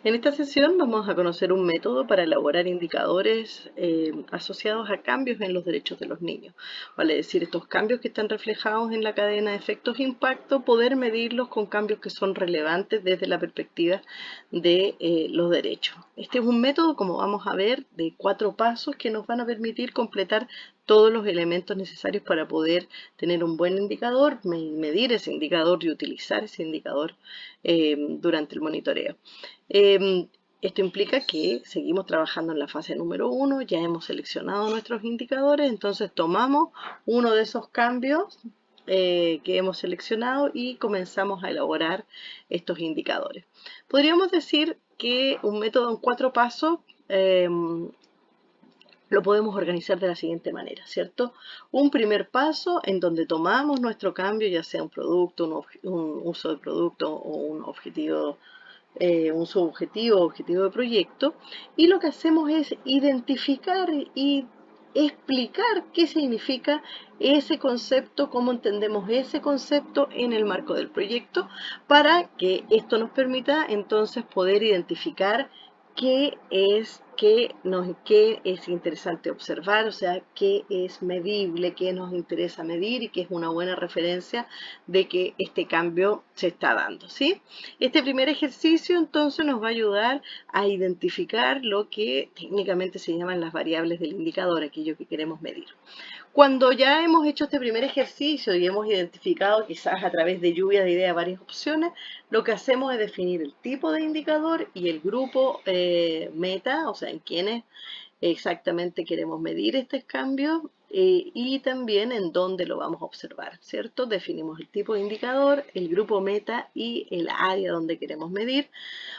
En esta sesión vamos a conocer un método para elaborar indicadores asociados a cambios en los derechos de los niños. Vale decir, estos cambios que están reflejados en la cadena de efectos de impacto, poder medirlos con cambios que son relevantes desde la perspectiva de los derechos. Este es un método, como vamos a ver, de 4 pasos que nos van a permitir completar todos los elementos necesarios para poder tener un buen indicador, medir ese indicador y utilizar ese indicador durante el monitoreo. Esto implica que seguimos trabajando en la fase número 1, ya hemos seleccionado nuestros indicadores, entonces tomamos uno de esos cambios que hemos seleccionado y comenzamos a elaborar estos indicadores. Podríamos decir que un método en 4 pasos lo podemos organizar de la siguiente manera, ¿cierto? Un primer paso en donde tomamos nuestro cambio, ya sea un producto, un uso de producto o un objetivo, un subobjetivo o objetivo de proyecto, y lo que hacemos es identificar y explicar qué significa ese concepto, cómo entendemos ese concepto en el marco del proyecto, para que esto nos permita entonces poder identificar qué es interesante observar, o sea, qué es medible, qué nos interesa medir y qué es una buena referencia de que este cambio se está dando, ¿sí? Este primer ejercicio entonces nos va a ayudar a identificar lo que técnicamente se llaman las variables del indicador, aquello que queremos medir. Cuando ya hemos hecho este primer ejercicio y hemos identificado quizás a través de lluvia de ideas varias opciones, lo que hacemos es definir el tipo de indicador y el grupo meta, o sea, en quienes exactamente queremos medir este cambio y también en dónde lo vamos a observar, ¿cierto? Definimos el tipo de indicador, el grupo meta y el área donde queremos medir,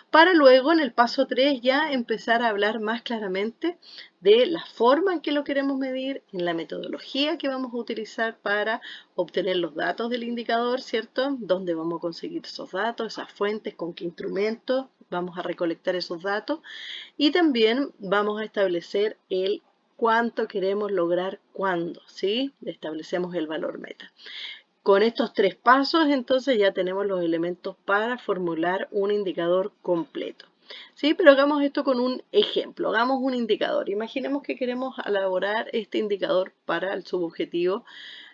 para luego en el paso 3 ya empezar a hablar más claramente de la forma en que lo queremos medir, en la metodología que vamos a utilizar para obtener los datos del indicador, ¿cierto? ¿Dónde vamos a conseguir esos datos, esas fuentes, con qué instrumentos vamos a recolectar esos datos? Y también vamos a establecer el cuánto queremos lograr cuándo, ¿sí? Establecemos el valor meta. Con estos 3 pasos, entonces ya tenemos los elementos para formular un indicador completo. ¿Sí? Pero hagamos esto con un ejemplo. Hagamos un indicador. Imaginemos que queremos elaborar este indicador para el subobjetivo.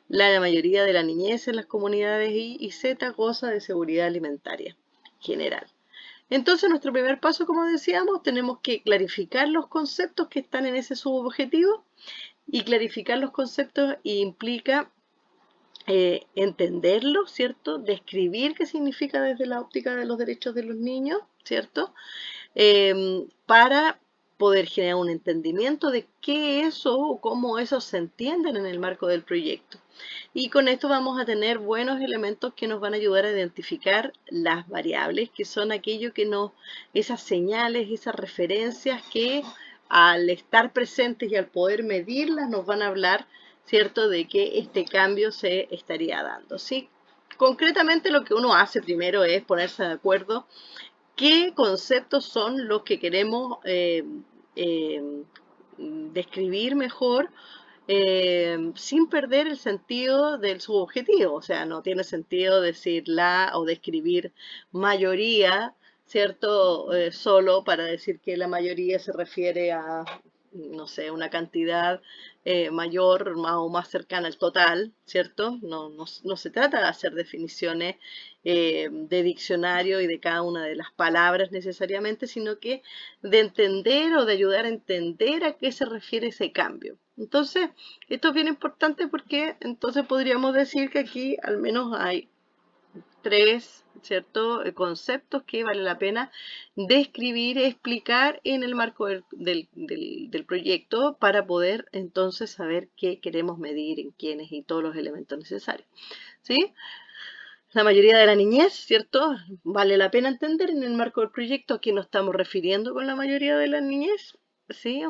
La mayoría de la niñez en las comunidades Y y Z goza de seguridad alimentaria general. Entonces, nuestro primer paso, como decíamos, tenemos que clarificar los conceptos que están en ese subobjetivo. Y clarificar los conceptos implica entenderlo, ¿cierto? Describir qué significa desde la óptica de los derechos de los niños, ¿cierto? Para poder generar un entendimiento de qué eso o cómo eso se entienden en el marco del proyecto. Y con esto vamos a tener buenos elementos que nos van a ayudar a identificar las variables, que son aquello que nos, esas señales, esas referencias que al estar presentes y al poder medirlas nos van a hablar, ¿cierto?, de que este cambio se estaría dando, ¿sí? Concretamente lo que uno hace primero es ponerse de acuerdo qué conceptos son los que queremos describir mejor sin perder el sentido del subobjetivo. O sea, no tiene sentido decir la o describir mayoría, ¿cierto? Solo para decir que la mayoría se refiere a, no sé, una cantidad mayor o más cercana al total, ¿cierto? No se trata de hacer definiciones de diccionario y de cada una de las palabras necesariamente, sino que de entender o de ayudar a entender a qué se refiere ese cambio. Entonces, esto es bien importante porque entonces podríamos decir que aquí al menos hay 3, ¿cierto?, conceptos que vale la pena describir, explicar en el marco del proyecto para poder entonces saber qué queremos medir, en quiénes y todos los elementos necesarios, ¿sí? La mayoría de la niñez, ¿cierto? Vale la pena entender en el marco del proyecto a qué nos estamos refiriendo con la mayoría de la niñez, ¿sí?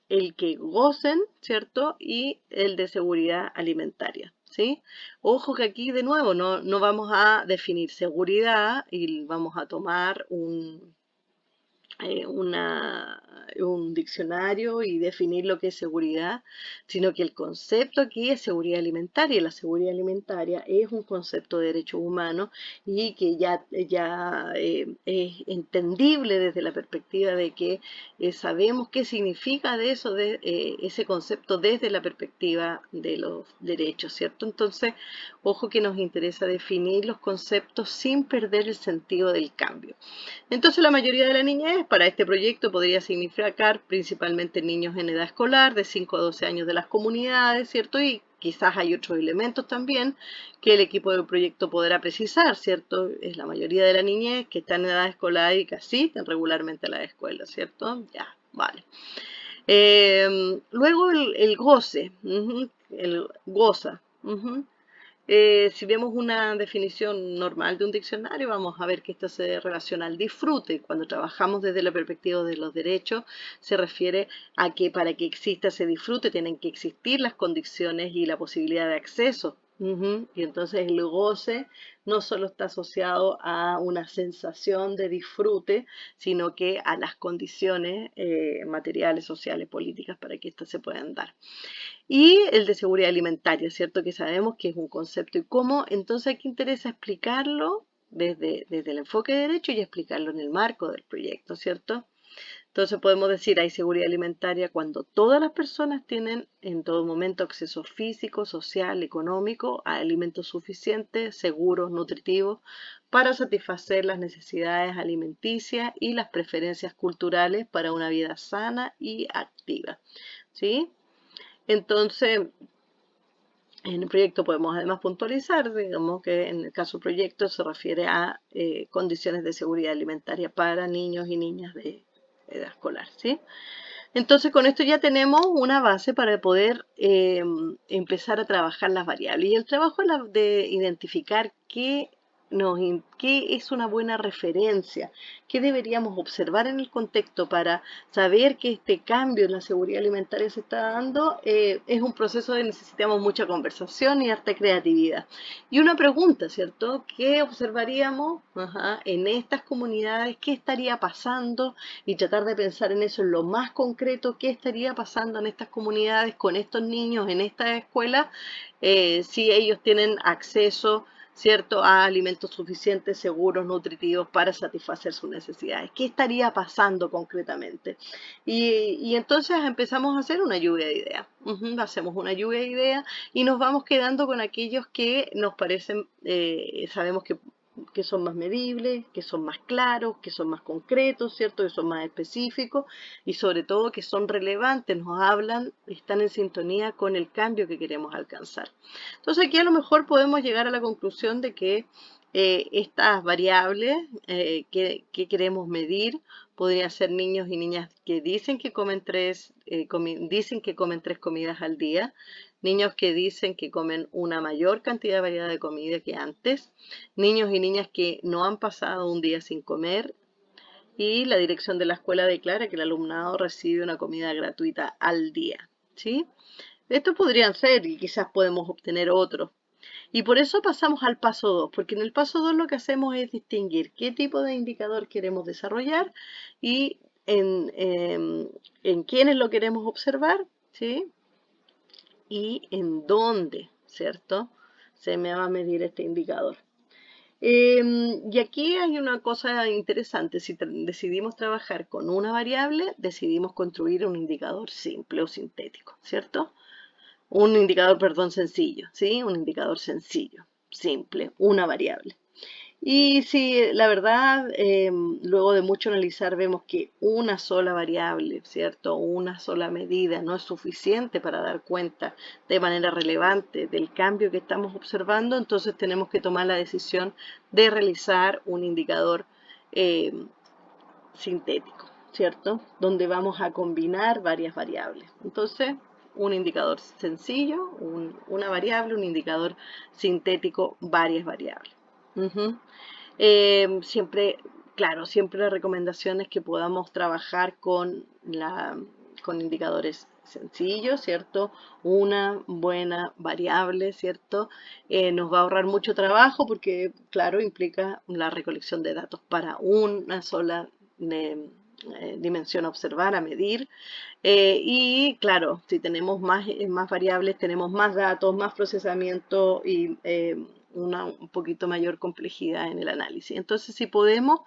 El que gocen, ¿cierto? Y el de seguridad alimentaria, ¿sí? Ojo que aquí de nuevo no vamos a definir seguridad y vamos a tomar un diccionario y definir lo que es seguridad, sino que el concepto aquí es seguridad alimentaria. Y la seguridad alimentaria es un concepto de derechos humanos y que ya es entendible desde la perspectiva de que sabemos qué significa de eso, ese concepto desde la perspectiva de los derechos, ¿cierto? Entonces, ojo que nos interesa definir los conceptos sin perder el sentido del cambio. Entonces, la mayoría de la niñez para este proyecto podría significar principalmente niños en edad escolar, de 5 a 12 años de las comunidades, ¿cierto? Y quizás hay otros elementos también que el equipo del proyecto podrá precisar, ¿cierto? Es la mayoría de la niñez que está en edad escolar y que asisten regularmente a la escuela, ¿cierto? Ya, vale. Luego el goce, el goza. Si vemos una definición normal de un diccionario, vamos a ver que esto se relaciona al disfrute. Cuando trabajamos desde la perspectiva de los derechos, se refiere a que para que exista ese disfrute tienen que existir las condiciones y la posibilidad de acceso. Y entonces el goce no solo está asociado a una sensación de disfrute, sino que a las condiciones materiales, sociales, políticas para que éstas se puedan dar. Y el de seguridad alimentaria, ¿cierto? Que sabemos que es un concepto y cómo, entonces aquí interesa explicarlo desde el enfoque de derecho y explicarlo en el marco del proyecto, ¿cierto? Entonces podemos decir, hay seguridad alimentaria cuando todas las personas tienen en todo momento acceso físico, social, económico a alimentos suficientes, seguros, nutritivos, para satisfacer las necesidades alimenticias y las preferencias culturales para una vida sana y activa, ¿sí? Entonces, en el proyecto podemos además puntualizar, digamos que en el caso del proyecto se refiere a condiciones de seguridad alimentaria para niños y niñas de edad escolar, ¿sí? Entonces, con esto ya tenemos una base para poder empezar a trabajar las variables. Y el trabajo de identificar qué es una buena referencia, qué deberíamos observar en el contexto para saber que este cambio en la seguridad alimentaria se está dando, es un proceso de necesitamos mucha conversación y harta creatividad. Y una pregunta, ¿cierto? ¿Qué observaríamos en estas comunidades? ¿Qué estaría pasando? Y tratar de pensar en eso en lo más concreto, qué estaría pasando en estas comunidades con estos niños en esta escuela, si ellos tienen acceso, ¿cierto?, a alimentos suficientes, seguros, nutritivos para satisfacer sus necesidades. ¿Qué estaría pasando concretamente? Y entonces empezamos a hacer una lluvia de ideas. Hacemos una lluvia de ideas y nos vamos quedando con aquellos que nos parecen, sabemos que son más medibles, que son más claros, que son más concretos, ¿cierto? Que son más específicos y sobre todo que son relevantes, nos hablan, están en sintonía con el cambio que queremos alcanzar. Entonces aquí a lo mejor podemos llegar a la conclusión de que estas variables que queremos medir podrían ser niños y niñas que dicen que dicen que comen 3 comidas al día, niños que dicen que comen una mayor cantidad de variedad de comida que antes, niños y niñas que no han pasado un día sin comer y la dirección de la escuela declara que el alumnado recibe una comida gratuita al día, ¿sí? Estos podrían ser y quizás podemos obtener otros. Y por eso pasamos al paso 2, porque en el paso 2 lo que hacemos es distinguir qué tipo de indicador queremos desarrollar y en quiénes lo queremos observar, ¿sí? Y en dónde, ¿cierto? Se me va a medir este indicador. Y aquí hay una cosa interesante, si decidimos trabajar con una variable, decidimos construir un indicador simple o sintético, ¿cierto? Un indicador, perdón, sencillo, ¿sí? Un indicador sencillo, simple, una variable. Y si la verdad, luego de mucho analizar, vemos que una sola variable, ¿cierto? Una sola medida no es suficiente para dar cuenta de manera relevante del cambio que estamos observando, entonces tenemos que tomar la decisión de realizar un indicador eh, sintético, ¿cierto? Donde vamos a combinar varias variables. Entonces, un indicador sencillo, una variable, un indicador sintético, varias variables. Siempre, claro, siempre la recomendación es que podamos trabajar con indicadores sencillos, ¿cierto? Una buena variable, ¿cierto? Nos va a ahorrar mucho trabajo porque, claro, implica la recolección de datos para una sola dimensión a observar, a medir. Y claro, si tenemos más variables, tenemos más datos, más procesamiento y un poquito mayor complejidad en el análisis. Entonces, si podemos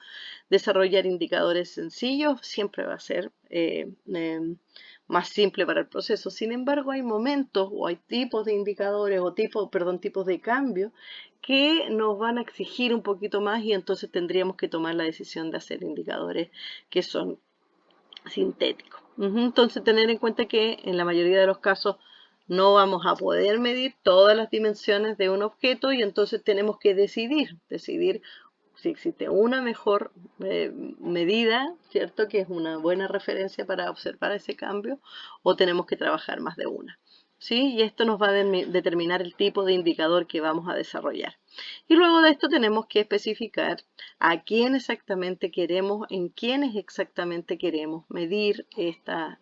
desarrollar indicadores sencillos, siempre va a ser más simple para el proceso. Sin embargo, hay momentos o hay tipos de indicadores o tipos de cambios que nos van a exigir un poquito más y entonces tendríamos que tomar la decisión de hacer indicadores que son sintéticos. Entonces, tener en cuenta que en la mayoría de los casos no vamos a poder medir todas las dimensiones de un objeto y entonces tenemos que decidir si existe una mejor medida, ¿cierto? Que es una buena referencia para observar ese cambio, o tenemos que trabajar más de una. ¿Sí? Y esto nos va a determinar el tipo de indicador que vamos a desarrollar. Y luego de esto tenemos que especificar a quién exactamente queremos, en quiénes exactamente queremos medir esta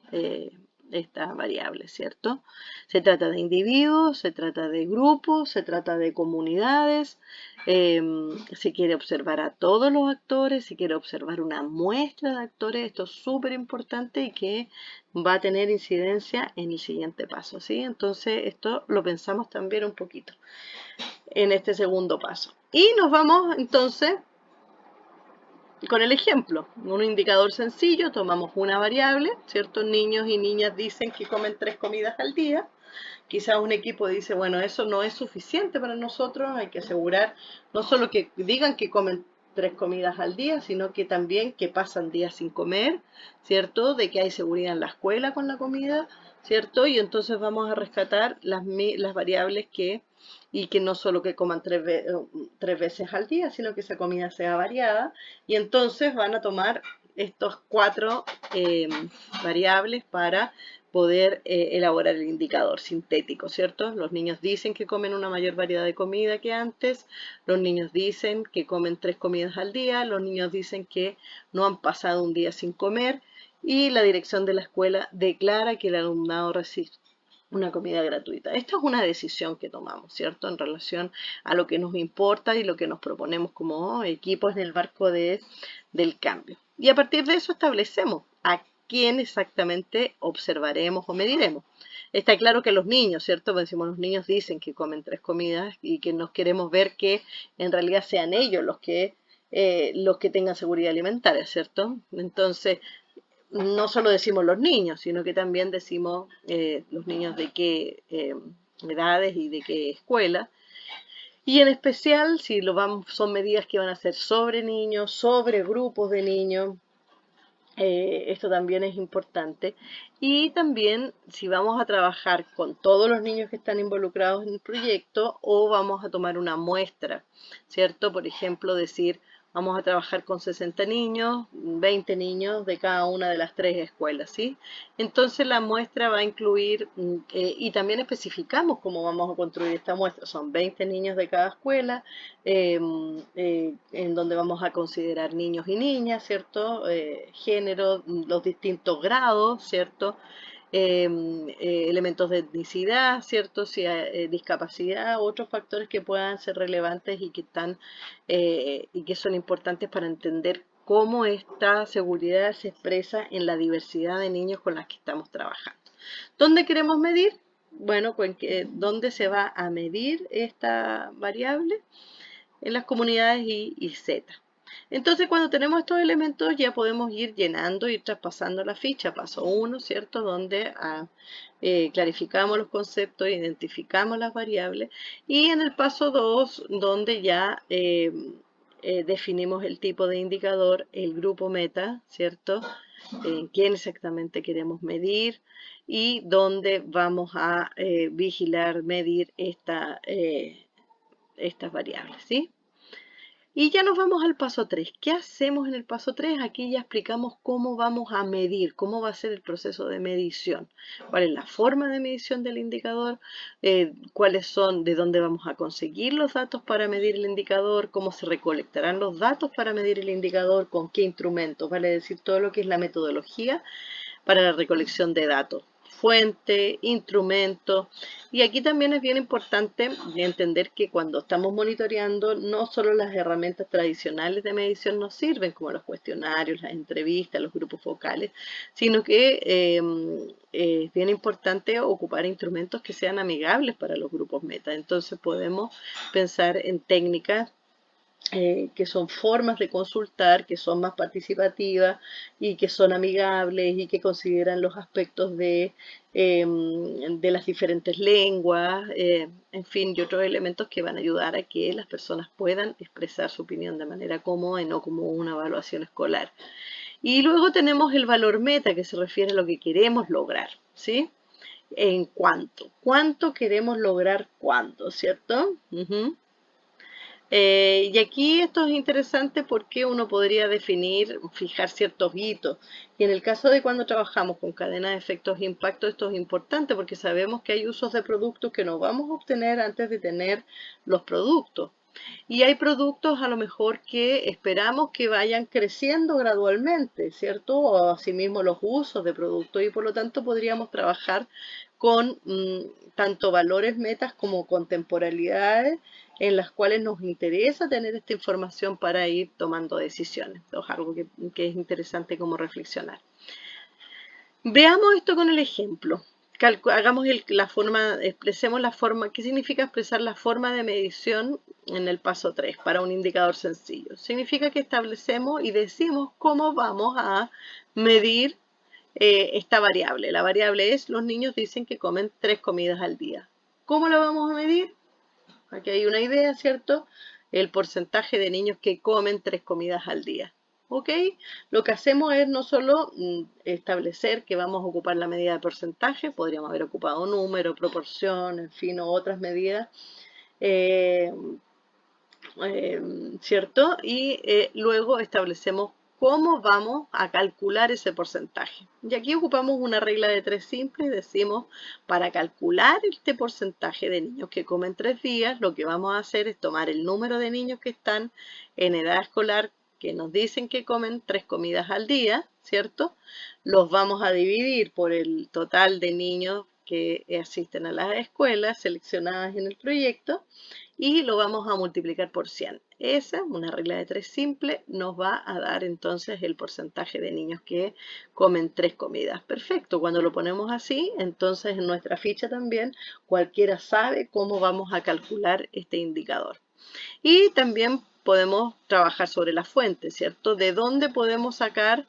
variable, ¿cierto? Se trata de individuos, se trata de grupos, se trata de comunidades, se quiere observar a todos los actores, se quiere observar una muestra de actores, esto es súper importante y que va a tener incidencia en el siguiente paso, ¿sí? Entonces esto lo pensamos también un poquito en este segundo paso. Y nos vamos entonces con el ejemplo, un indicador sencillo, tomamos una variable, ¿cierto? Niños y niñas dicen que comen 3 comidas al día. Quizás un equipo dice, bueno, eso no es suficiente para nosotros, hay que asegurar no solo que digan que comen 3 comidas al día, sino que también que pasan días sin comer, ¿cierto? De que hay seguridad en la escuela con la comida, ¿cierto? Y entonces vamos a rescatar las variables y que no solo que coman 3 veces al día, sino que esa comida sea variada. Y entonces van a tomar estos 4 variables para poder elaborar el indicador sintético, ¿cierto? Los niños dicen que comen una mayor variedad de comida que antes, los niños dicen que comen 3 comidas al día, los niños dicen que no han pasado un día sin comer y la dirección de la escuela declara que el alumnado recibe una comida gratuita. Esta es una decisión que tomamos, ¿cierto? En relación a lo que nos importa y lo que nos proponemos como equipo en el marco del cambio. Y a partir de eso establecemos a quién exactamente observaremos o mediremos. Está claro que los niños, ¿cierto? Pues decimos, los niños dicen que comen 3 comidas y que nos queremos ver que en realidad sean ellos los que tengan seguridad alimentaria, ¿cierto? Entonces, no solo decimos los niños, sino que también decimos los niños de qué edades y de qué escuela. Y en especial, si son medidas que van a ser sobre niños, sobre grupos de niños, esto también es importante. Y también si vamos a trabajar con todos los niños que están involucrados en el proyecto o vamos a tomar una muestra, ¿cierto? Por ejemplo, decir, vamos a trabajar con 60 niños, 20 niños de cada una de las 3 escuelas, ¿sí? Entonces la muestra va a incluir, y también especificamos cómo vamos a construir esta muestra. Son 20 niños de cada escuela, en donde vamos a considerar niños y niñas, ¿cierto? Género, los distintos grados, ¿cierto? Elementos de etnicidad, ¿cierto? Si hay discapacidad, otros factores que puedan ser relevantes y y que son importantes para entender cómo esta seguridad se expresa en la diversidad de niños con las que estamos trabajando. ¿Dónde queremos medir? Bueno, ¿dónde se va a medir esta variable? En las comunidades y Z. Entonces, cuando tenemos estos elementos, ya podemos ir llenando y traspasando la ficha. Paso 1, ¿cierto? Donde clarificamos los conceptos, identificamos las variables. Y en el paso 2, donde ya definimos el tipo de indicador, el grupo meta, ¿cierto? Quién exactamente queremos medir y dónde vamos a vigilar, medir estas variables, ¿sí? Y ya nos vamos al paso 3. ¿Qué hacemos en el paso 3? Aquí ya explicamos cómo vamos a medir, cómo va a ser el proceso de medición, cuál es la forma de medición del indicador, cuáles son, de dónde vamos a conseguir los datos para medir el indicador, cómo se recolectarán los datos para medir el indicador, con qué instrumentos, vale decir todo lo que es la metodología para la recolección de datos. fuente, instrumento. Y aquí también es bien importante entender que cuando estamos monitoreando, no solo las herramientas tradicionales de medición nos sirven, como los cuestionarios, las entrevistas, los grupos focales, sino que es bien importante ocupar instrumentos que sean amigables para los grupos meta. Entonces podemos pensar en técnicas que son formas de consultar, que son más participativas y que son amigables y que consideran los aspectos de las diferentes lenguas, en fin, y otros elementos que van a ayudar a que las personas puedan expresar su opinión de manera cómoda y no como una evaluación escolar. Y luego tenemos el valor meta, que se refiere a lo que queremos lograr, ¿sí? En cuánto queremos lograr cuándo, ¿cierto? Y aquí esto es interesante porque uno podría definir, fijar ciertos hitos. Y en el caso de cuando trabajamos con cadenas de efectos e impacto, esto es importante porque sabemos que hay usos de productos que no vamos a obtener antes de tener los productos. Y hay productos a lo mejor que esperamos que vayan creciendo gradualmente, ¿cierto? O asimismo los usos de productos y por lo tanto podríamos trabajar con tanto valores metas como con temporalidades en las cuales nos interesa tener esta información para ir tomando decisiones. Es algo que es interesante como reflexionar. Veamos esto con el ejemplo. Hagamos la forma, expresemos la forma. ¿Qué significa expresar la forma de medición en el paso 3 para un indicador sencillo? Significa que establecemos y decimos cómo vamos a medir esta variable. La variable es, los niños dicen que comen 3 comidas al día. ¿Cómo lo vamos a medir? Aquí hay una idea, ¿cierto? El porcentaje de niños que comen 3 comidas al día. ¿Ok? Lo que hacemos es no solo establecer que vamos a ocupar la medida de porcentaje, podríamos haber ocupado número, proporción, en fin, o otras medidas, eh, ¿cierto? Y luego establecemos cómo vamos a calcular ese porcentaje. Y aquí ocupamos una regla de 3 simple y decimos, para calcular este porcentaje de niños que comen 3 días, lo que vamos a hacer es tomar el número de niños que están en edad escolar que nos dicen que comen 3 comidas al día, ¿cierto? Los vamos a dividir por el total de niños que asisten a las escuelas seleccionadas en el proyecto y lo vamos a multiplicar por 100. Esa, una regla de 3 simple, nos va a dar entonces el porcentaje de niños que comen 3 comidas. Perfecto, cuando lo ponemos así, entonces en nuestra ficha también cualquiera sabe cómo vamos a calcular este indicador. Y también podemos trabajar sobre la fuente, ¿cierto? ¿De dónde podemos sacar,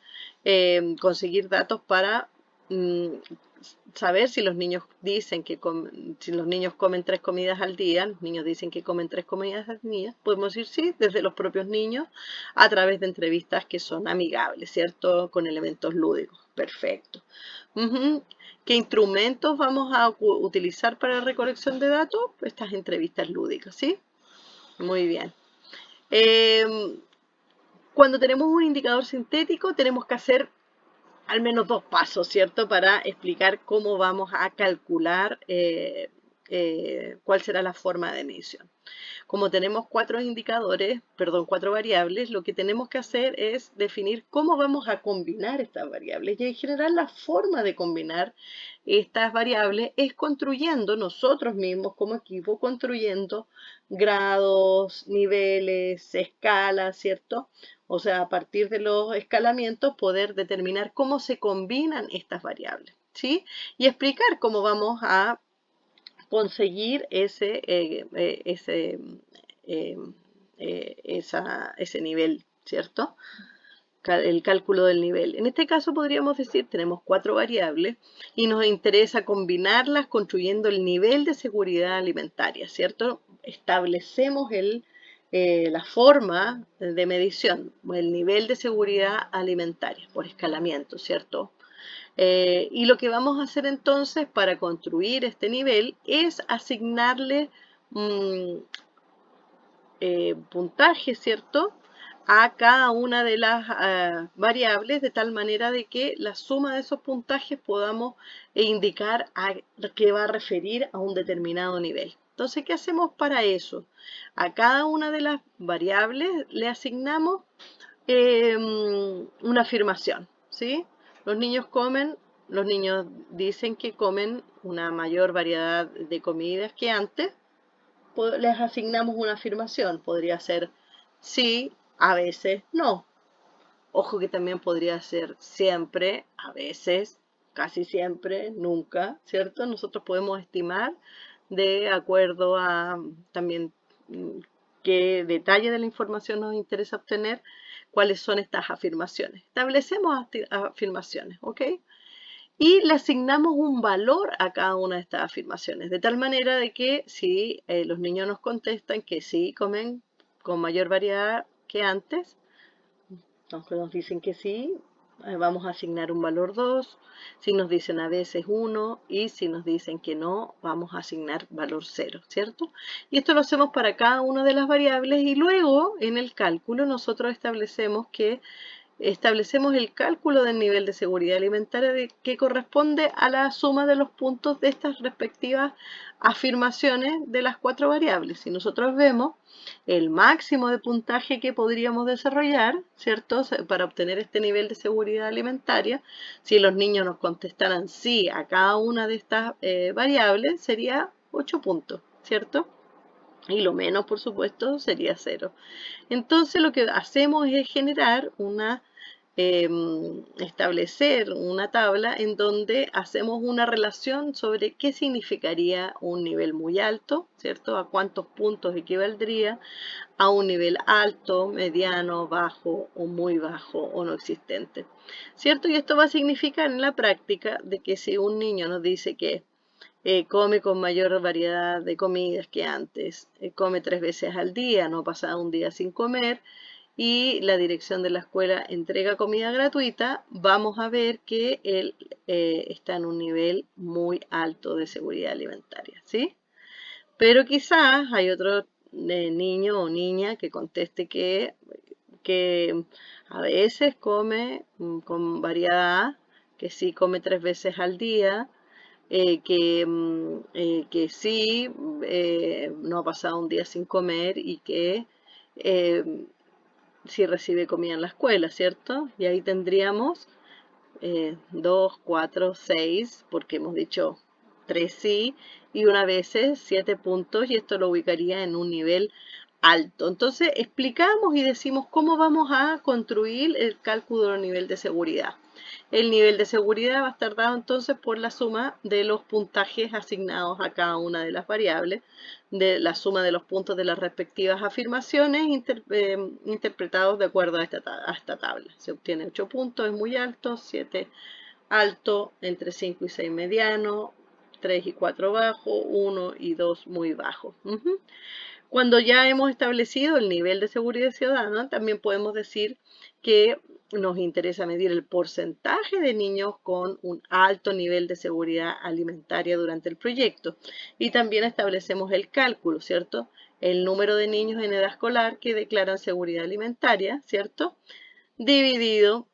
conseguir datos para saber si los niños dicen que si los niños comen 3 comidas al día, los niños dicen que comen 3 comidas al día, podemos decir sí, desde los propios niños, a través de entrevistas que son amigables, ¿cierto? Con elementos lúdicos. Perfecto. ¿Qué instrumentos vamos a utilizar para la recolección de datos? Estas entrevistas lúdicas, ¿sí? Muy bien. Cuando tenemos un indicador sintético, tenemos que hacer al menos 2 pasos, ¿cierto? Para explicar cómo vamos a calcular cuál será la forma de medición. Como tenemos 4 indicadores, perdón, 4 variables, lo que tenemos que hacer es definir cómo vamos a combinar estas variables. Y en general la forma de combinar estas variables es construyendo nosotros mismos como equipo, construyendo grados, niveles, escalas, ¿cierto? O sea, a partir de los escalamientos poder determinar cómo se combinan estas variables, ¿sí? Y explicar cómo vamos a conseguir ese nivel, ¿cierto? El cálculo del nivel. En este caso podríamos decir, tenemos 4 variables y nos interesa combinarlas construyendo el nivel de seguridad alimentaria, ¿cierto? Establecemos la forma de medición, el nivel de seguridad alimentaria por escalamiento, ¿cierto? Y lo que vamos a hacer entonces para construir este nivel es asignarle puntaje, ¿cierto? A cada una de las variables de tal manera de que la suma de esos puntajes podamos indicar a que va a referir a un determinado nivel. Entonces, ¿qué hacemos para eso? A cada una de las variables le asignamos una afirmación, ¿sí? Los niños comen los niños dicen que comen una mayor variedad de comidas que antes, les asignamos una afirmación. Podría ser sí, a veces no. Ojo que también podría ser siempre, a veces, casi siempre, nunca, ¿cierto? Nosotros podemos estimar de acuerdo a también qué detalle de la información nos interesa obtener, cuáles son estas afirmaciones. Establecemos afirmaciones, ¿ok? Y le asignamos un valor a cada una de estas afirmaciones, de tal manera de que si los niños nos contestan que sí comen con mayor variedad que antes, nos dicen que sí, vamos a asignar un valor 2. Si nos dicen a veces 1 y si nos dicen que no, vamos a asignar valor 0, ¿cierto? Y esto lo hacemos para cada una de las variables y luego en el cálculo nosotros establecemos el cálculo del nivel de seguridad alimentaria que corresponde a la suma de los puntos de estas respectivas afirmaciones de las 4 variables. Si nosotros vemos el máximo de puntaje que podríamos desarrollar, ¿cierto? Para obtener este nivel de seguridad alimentaria, si los niños nos contestaran sí a cada una de estas variables, sería 8 puntos, ¿cierto? Y lo menos, por supuesto, sería 0. Entonces lo que hacemos es generar establecer una tabla en donde hacemos una relación sobre qué significaría un nivel muy alto, ¿cierto? A cuántos puntos equivaldría a un nivel alto, mediano, bajo o muy bajo o no existente, ¿cierto? Y esto va a significar en la práctica de que si un niño nos dice que come con mayor variedad de comidas que antes, come 3 veces al día, no pasa un día sin comer, y la dirección de la escuela entrega comida gratuita, vamos a ver que él está en un nivel muy alto de seguridad alimentaria, ¿sí? Pero quizás hay otro niño o niña que conteste que a veces come con variedad, que sí come 3 veces al día, que sí no ha pasado un día sin comer y que eh, sí recibe comida en la escuela, ¿cierto? Y ahí tendríamos 2, 4, 6, porque hemos dicho 3 sí y una veces 7 puntos y esto lo ubicaría en un nivel alto. Entonces explicamos y decimos cómo vamos a construir el cálculo del nivel de seguridad. El nivel de seguridad va a estar dado entonces por la suma de los puntajes asignados a cada una de las variables, de la suma de los puntos de las respectivas afirmaciones interpretados de acuerdo a esta tabla. Se obtiene 8 puntos, es muy alto, 7 alto, entre 5 y 6 mediano, 3 y 4 bajo, 1 y 2 muy bajo. Cuando ya hemos establecido el nivel de seguridad ciudadana, también podemos decir que nos interesa medir el porcentaje de niños con un alto nivel de seguridad alimentaria durante el proyecto. Y también establecemos el cálculo, ¿cierto? El número de niños en edad escolar que declaran seguridad alimentaria, ¿cierto? Dividido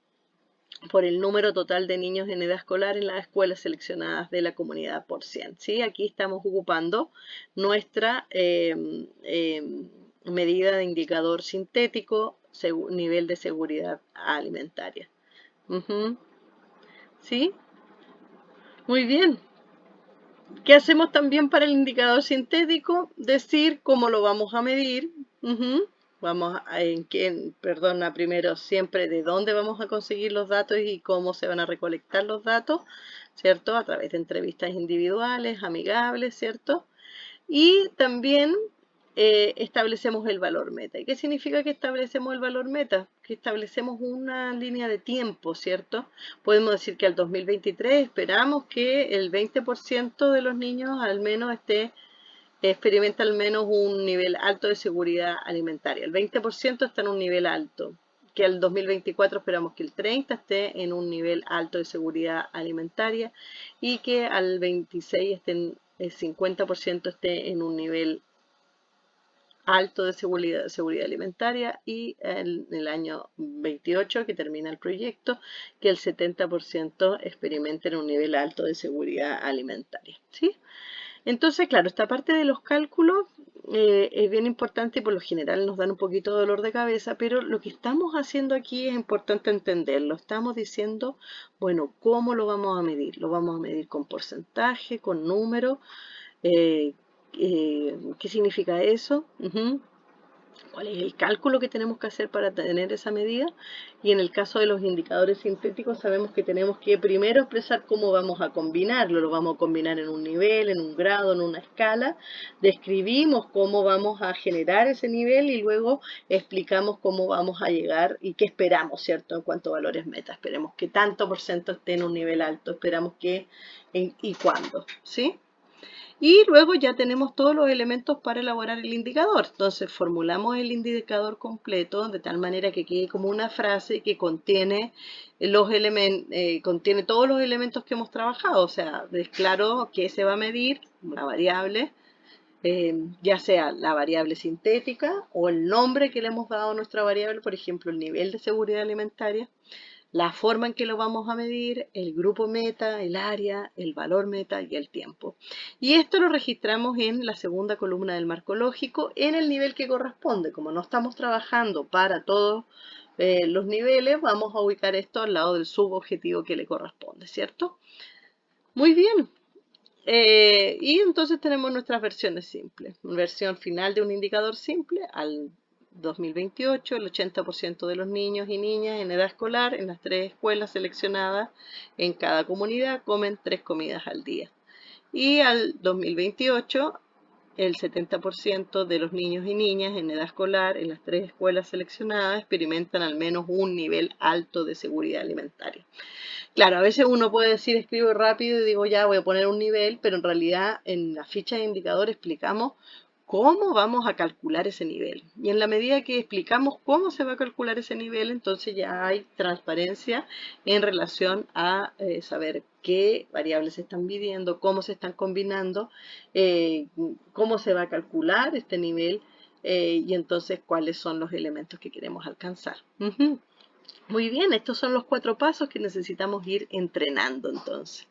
por el número total de niños en edad escolar en las escuelas seleccionadas de la comunidad por 100. ¿Sí? Aquí estamos ocupando nuestra medida de indicador sintético, nivel de seguridad alimentaria. ¿Sí? Muy bien. ¿Qué hacemos también para el indicador sintético? Decir cómo lo vamos a medir. Vamos perdona, primero siempre de dónde vamos a conseguir los datos y cómo se van a recolectar los datos, ¿cierto? A través de entrevistas individuales, amigables, ¿cierto? Y también establecemos el valor meta. ¿Y qué significa que establecemos el valor meta? Que establecemos una línea de tiempo, ¿cierto? Podemos decir que al 2023 esperamos que el 20% de los niños al menos experimenta al menos un nivel alto de seguridad alimentaria. El 20% está en un nivel alto, que al 2024 esperamos que el 30% esté en un nivel alto de seguridad alimentaria y que al 26 el 50% esté en un nivel alto de seguridad alimentaria y en el año 28 que termina el proyecto que el 70% experimenten un nivel alto de seguridad alimentaria, ¿sí? Entonces, claro, esta parte de los cálculos es bien importante y por lo general nos dan un poquito de dolor de cabeza, pero lo que estamos haciendo aquí es importante entenderlo. Estamos diciendo, bueno, ¿cómo lo vamos a medir? Lo vamos a medir con porcentaje, con número. Eh, ¿Qué significa eso? ¿Cuál es el cálculo que tenemos que hacer para tener esa medida? Y en el caso de los indicadores sintéticos sabemos que tenemos que primero expresar cómo vamos a combinarlo. Lo vamos a combinar en un nivel, en un grado, en una escala. Describimos cómo vamos a generar ese nivel y luego explicamos cómo vamos a llegar y qué esperamos, ¿cierto? En cuanto a valores meta. Esperemos que tanto por ciento esté en un nivel alto. Esperamos que y cuándo, ¿sí? Y luego ya tenemos todos los elementos para elaborar el indicador. Entonces formulamos el indicador completo de tal manera que quede como una frase que contiene contiene todos los elementos que hemos trabajado. O sea, es claro qué se va a medir, una variable, ya sea la variable sintética o el nombre que le hemos dado a nuestra variable, por ejemplo, el nivel de seguridad alimentaria, la forma en que lo vamos a medir, el grupo meta, el área, el valor meta y el tiempo. Y esto lo registramos en la segunda columna del marco lógico en el nivel que corresponde. Como no estamos trabajando para todos los niveles, vamos a ubicar esto al lado del subobjetivo que le corresponde, ¿cierto? Muy bien. Y entonces tenemos nuestras versiones simples. Versión final de un indicador simple al 2028, el 80% de los niños y niñas en edad escolar en las 3 escuelas seleccionadas en cada comunidad comen 3 comidas al día. Y al 2028, el 70% de los niños y niñas en edad escolar en las 3 escuelas seleccionadas experimentan al menos un nivel alto de seguridad alimentaria. Claro, a veces uno puede decir, escribo rápido y digo, ya voy a poner un nivel, pero en realidad en la ficha de indicador explicamos cómo vamos a calcular ese nivel. Y en la medida que explicamos cómo se va a calcular ese nivel, entonces ya hay transparencia en relación a saber qué variables se están midiendo, cómo se están combinando, eh, cómo se va a calcular este nivel y entonces cuáles son los elementos que queremos alcanzar. Muy bien, estos son los 4 pasos que necesitamos ir entrenando entonces.